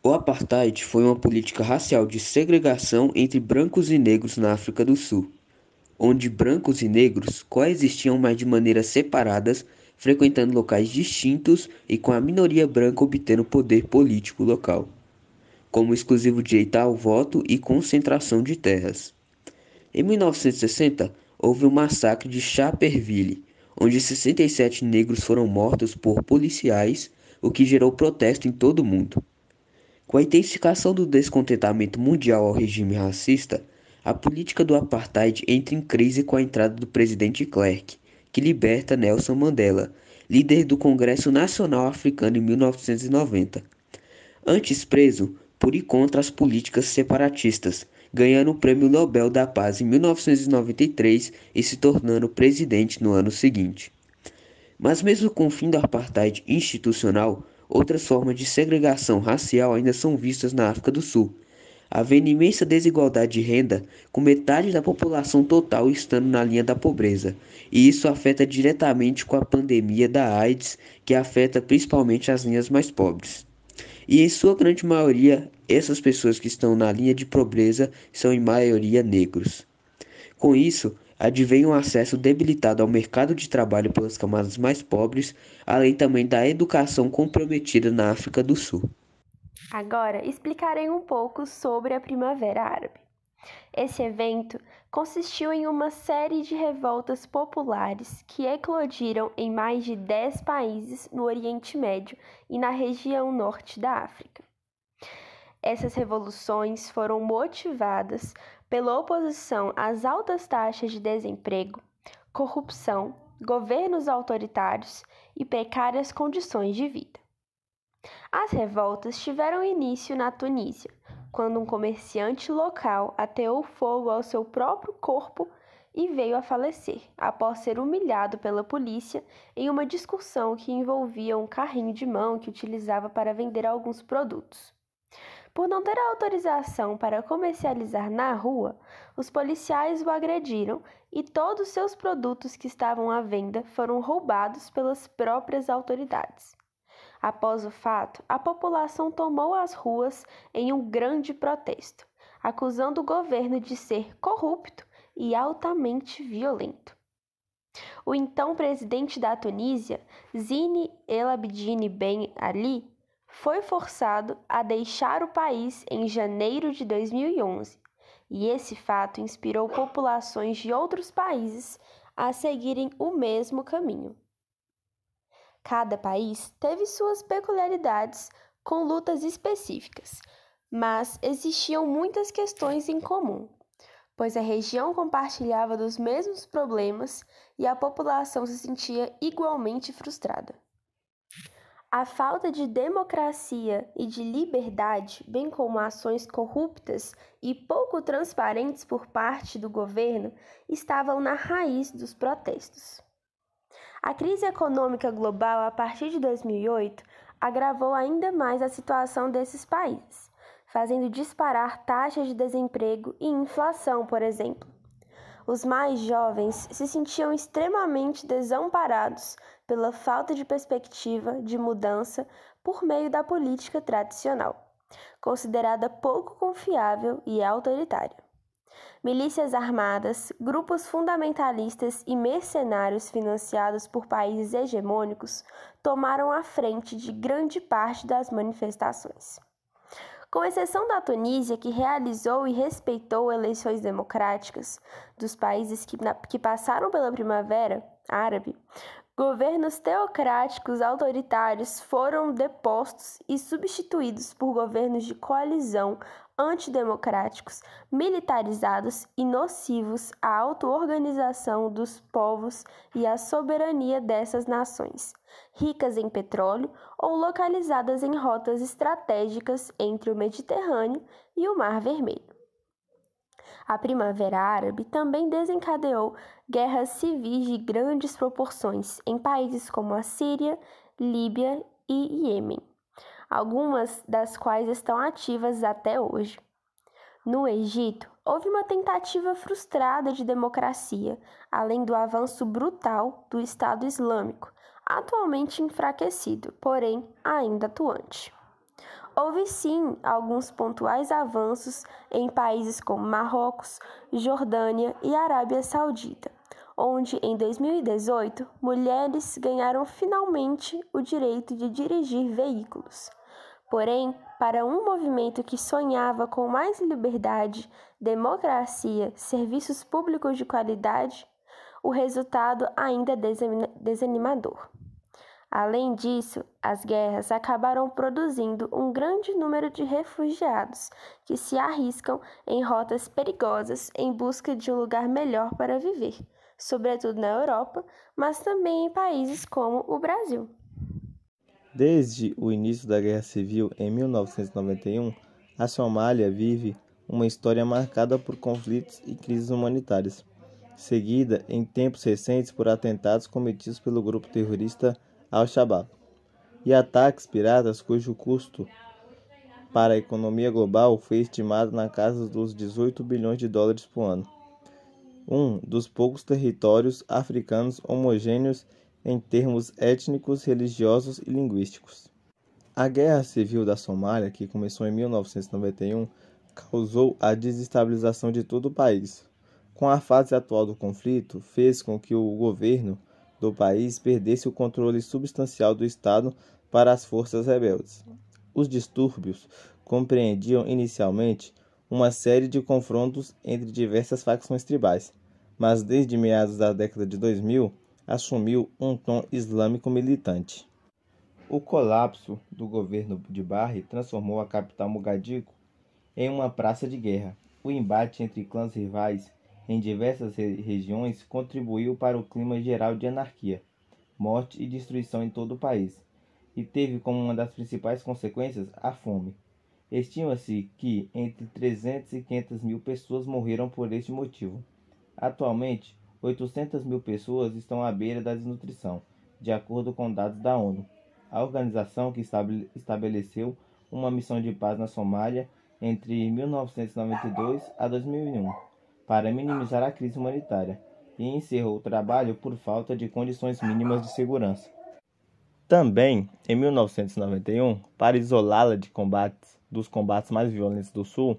O apartheid foi uma política racial de segregação entre brancos e negros na África do Sul, onde brancos e negros coexistiam, mas de maneiras separadas, frequentando locais distintos e com a minoria branca obtendo poder político local, como exclusivo direito ao voto e concentração de terras. Em 1960, houve o massacre de Sharperville, onde 67 negros foram mortos por policiais, o que gerou protesto em todo o mundo. Com a intensificação do descontentamento mundial ao regime racista, a política do apartheid entra em crise com a entrada do presidente Klerk, que liberta Nelson Mandela, líder do Congresso Nacional Africano em 1990. Antes preso por ir contra as políticas separatistas, ganhando o Prêmio Nobel da Paz em 1993 e se tornando presidente no ano seguinte. Mas mesmo com o fim do apartheid institucional, outras formas de segregação racial ainda são vistas na África do Sul, havendo imensa desigualdade de renda, com metade da população total estando na linha da pobreza, e isso afeta diretamente com a pandemia da AIDS, que afeta principalmente as linhas mais pobres. E em sua grande maioria, essas pessoas que estão na linha de pobreza são em maioria negros. Com isso, advém um acesso debilitado ao mercado de trabalho pelas camadas mais pobres, além também da educação comprometida na África do Sul. Agora explicarei um pouco sobre a Primavera Árabe. Esse evento consistiu em uma série de revoltas populares que eclodiram em mais de 10 países no Oriente Médio e na região norte da África. Essas revoluções foram motivadas pela oposição às altas taxas de desemprego, corrupção, governos autoritários e precárias condições de vida. As revoltas tiveram início na Tunísia, quando um comerciante local ateou fogo ao seu próprio corpo e veio a falecer, após ser humilhado pela polícia em uma discussão que envolvia um carrinho de mão que utilizava para vender alguns produtos. Por não ter autorização para comercializar na rua, os policiais o agrediram e todos seus produtos que estavam à venda foram roubados pelas próprias autoridades. Após o fato, a população tomou as ruas em um grande protesto, acusando o governo de ser corrupto e altamente violento. O então presidente da Tunísia, Zine El Abidine Ben Ali, foi forçado a deixar o país em janeiro de 2011, e esse fato inspirou populações de outros países a seguirem o mesmo caminho. Cada país teve suas peculiaridades com lutas específicas, mas existiam muitas questões em comum, pois a região compartilhava dos mesmos problemas e a população se sentia igualmente frustrada. A falta de democracia e de liberdade, bem como ações corruptas e pouco transparentes por parte do governo, estavam na raiz dos protestos. A crise econômica global a partir de 2008 agravou ainda mais a situação desses países, fazendo disparar taxas de desemprego e inflação, por exemplo. Os mais jovens se sentiam extremamente desamparados pela falta de perspectiva de mudança por meio da política tradicional, considerada pouco confiável e autoritária. Milícias armadas, grupos fundamentalistas e mercenários financiados por países hegemônicos tomaram a frente de grande parte das manifestações. Com exceção da Tunísia, que realizou e respeitou eleições democráticas, dos países que passaram pela Primavera Árabe, governos teocráticos autoritários foram depostos e substituídos por governos de coalizão antidemocráticos, militarizados e nocivos à auto-organização dos povos e à soberania dessas nações, ricas em petróleo ou localizadas em rotas estratégicas entre o Mediterrâneo e o Mar Vermelho. A Primavera Árabe também desencadeou guerras civis de grandes proporções em países como a Síria, Líbia e Iêmen, algumas das quais estão ativas até hoje. No Egito, houve uma tentativa frustrada de democracia, além do avanço brutal do Estado Islâmico, atualmente enfraquecido, porém ainda atuante. Houve sim alguns pontuais avanços em países como Marrocos, Jordânia e Arábia Saudita, onde em 2018 mulheres ganharam finalmente o direito de dirigir veículos. Porém, para um movimento que sonhava com mais liberdade, democracia, serviços públicos de qualidade, o resultado ainda é desanimador. Além disso, as guerras acabaram produzindo um grande número de refugiados que se arriscam em rotas perigosas em busca de um lugar melhor para viver, sobretudo na Europa, mas também em países como o Brasil. Desde o início da Guerra Civil em 1991, a Somália vive uma história marcada por conflitos e crises humanitárias, seguida em tempos recentes por atentados cometidos pelo grupo terrorista Al-Shabaab e ataques piratas cujo custo para a economia global foi estimado na casa dos 18 bilhões de dólares por ano. Um dos poucos territórios africanos homogêneos em termos étnicos, religiosos e linguísticos. A Guerra Civil da Somália, que começou em 1991, causou a desestabilização de todo o país. Com a fase atual do conflito, fez com que o governo do país perdesse o controle substancial do Estado para as forças rebeldes. Os distúrbios compreendiam inicialmente uma série de confrontos entre diversas facções tribais, mas desde meados da década de 2000 assumiu um tom islâmico militante. O colapso do governo de Barre transformou a capital Mogadiscio em uma praça de guerra. O embate entre clãs rivais em diversas regiões contribuiu para o clima geral de anarquia, morte e destruição em todo o país, e teve como uma das principais consequências a fome. Estima-se que entre 300 e 500 mil pessoas morreram por este motivo. Atualmente, 800 mil pessoas estão à beira da desnutrição, de acordo com dados da ONU, a organização que estabeleceu uma missão de paz na Somália entre 1992 a 2001, para minimizar a crise humanitária, e encerrou o trabalho por falta de condições mínimas de segurança. Também, em 1991, para isolá-la dos combates mais violentos do Sul,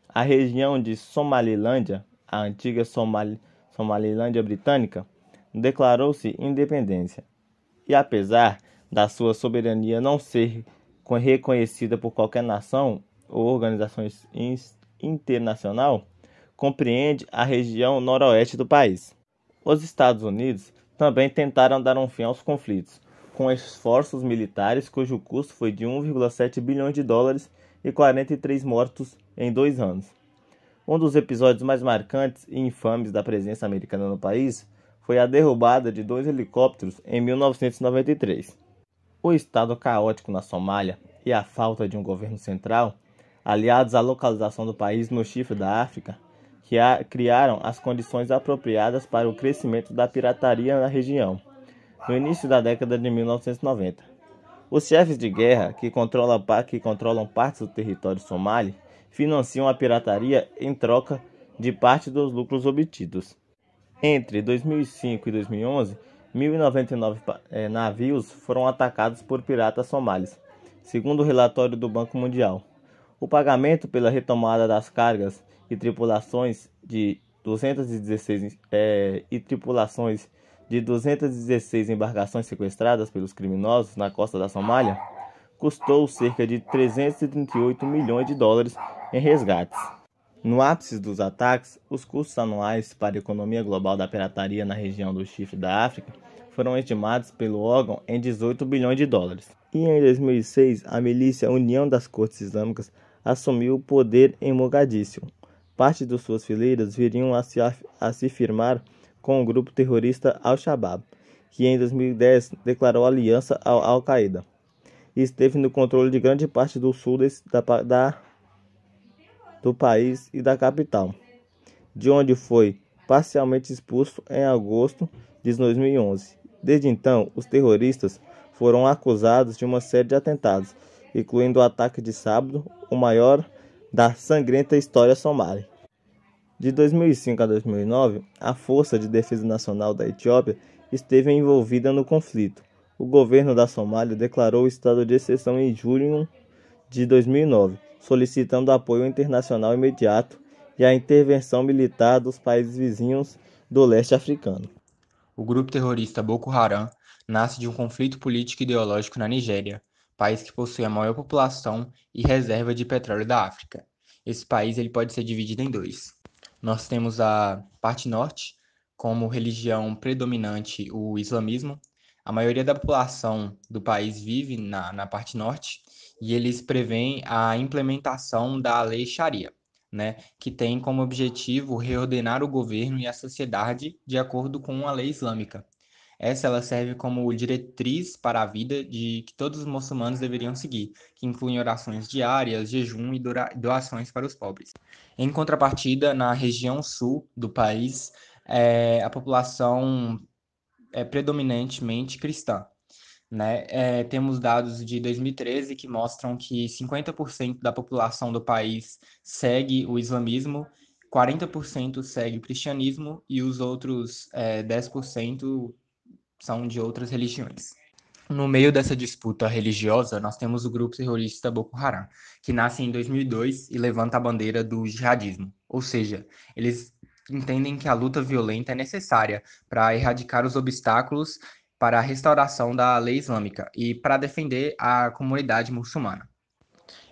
a região de Somalilândia, a antiga Somalilândia britânica, declarou-se independência. E apesar da sua soberania não ser reconhecida por qualquer nação ou organização internacional, compreende a região noroeste do país. Os Estados Unidos também tentaram dar um fim aos conflitos, com esforços militares cujo custo foi de 1,7 bilhões de dólares e 43 mortos em 2 anos. Um dos episódios mais marcantes e infames da presença americana no país foi a derrubada de 2 helicópteros em 1993. O estado caótico na Somália e a falta de um governo central, aliados à localização do país no chifre da África, que criaram as condições apropriadas para o crescimento da pirataria na região, no início da década de 1990. Os chefes de guerra, que controlam partes do território somali, financiam a pirataria em troca de parte dos lucros obtidos. Entre 2005 e 2011, 1.099 navios foram atacados por piratas somalis, segundo o relatório do Banco Mundial. O pagamento pela retomada das cargas e tripulações de 216 embarcações sequestradas pelos criminosos na costa da Somália custou cerca de 338 milhões de dólares em resgates. No ápice dos ataques, os custos anuais para a economia global da pirataria na região do Chifre da África foram estimados pelo órgão em 18 bilhões de dólares. E em 2006, a milícia União das Cortes Islâmicas assumiu o poder em Mogadíscio. Parte de suas fileiras viriam a se firmar com o grupo terrorista Al-Shabaab, que em 2010 declarou aliança ao Al-Qaeda e esteve no controle de grande parte do sul do país e da capital, de onde foi parcialmente expulso em agosto de 2011. Desde então, os terroristas foram acusados de uma série de atentados, incluindo o ataque de sábado, o maior da sangrenta história somali. De 2005 a 2009, a Força de Defesa Nacional da Etiópia esteve envolvida no conflito. O governo da Somália declarou o estado de exceção em junho de 2009, solicitando apoio internacional imediato e a intervenção militar dos países vizinhos do leste africano. O grupo terrorista Boko Haram nasce de um conflito político e ideológico na Nigéria, país que possui a maior população e reserva de petróleo da África. Esse país ele pode ser dividido em dois. Nós temos a parte norte, como religião predominante o islamismo. A maioria da população do país vive na parte norte e eles prevêem a implementação da lei Sharia, né, que tem como objetivo reordenar o governo e a sociedade de acordo com a lei islâmica. Ela serve como diretriz para a vida de que todos os muçulmanos deveriam seguir, que incluem orações diárias, jejum e doações para os pobres. Em contrapartida, na região sul do país, a população é predominantemente cristã, né? Temos dados de 2013 que mostram que 50% da população do país segue o islamismo, 40% segue o cristianismo e os outros 10% são de outras religiões. No meio dessa disputa religiosa, nós temos o grupo terrorista Boko Haram, que nasce em 2002 e levanta a bandeira do jihadismo, ou seja, eles entendem que a luta violenta é necessária para erradicar os obstáculos para a restauração da lei islâmica e para defender a comunidade muçulmana.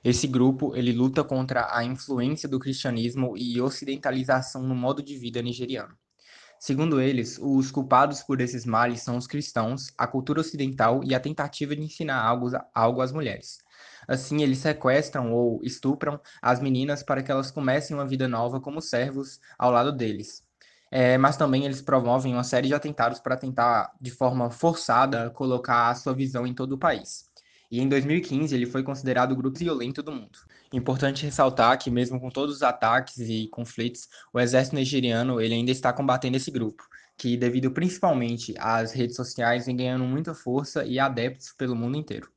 Esse grupo ele luta contra a influência do cristianismo e ocidentalização no modo de vida nigeriano. Segundo eles, os culpados por esses males são os cristãos, a cultura ocidental e a tentativa de ensinar algo às mulheres. Assim, eles sequestram ou estupram as meninas para que elas comecem uma vida nova como servos ao lado deles. Mas também eles promovem uma série de atentados para tentar, de forma forçada, colocar a sua visão em todo o país. E em 2015 ele foi considerado o grupo violento do mundo. Importante ressaltar que mesmo com todos os ataques e conflitos, o exército nigeriano ele ainda está combatendo esse grupo, que devido principalmente às redes sociais vem ganhando muita força e adeptos pelo mundo inteiro.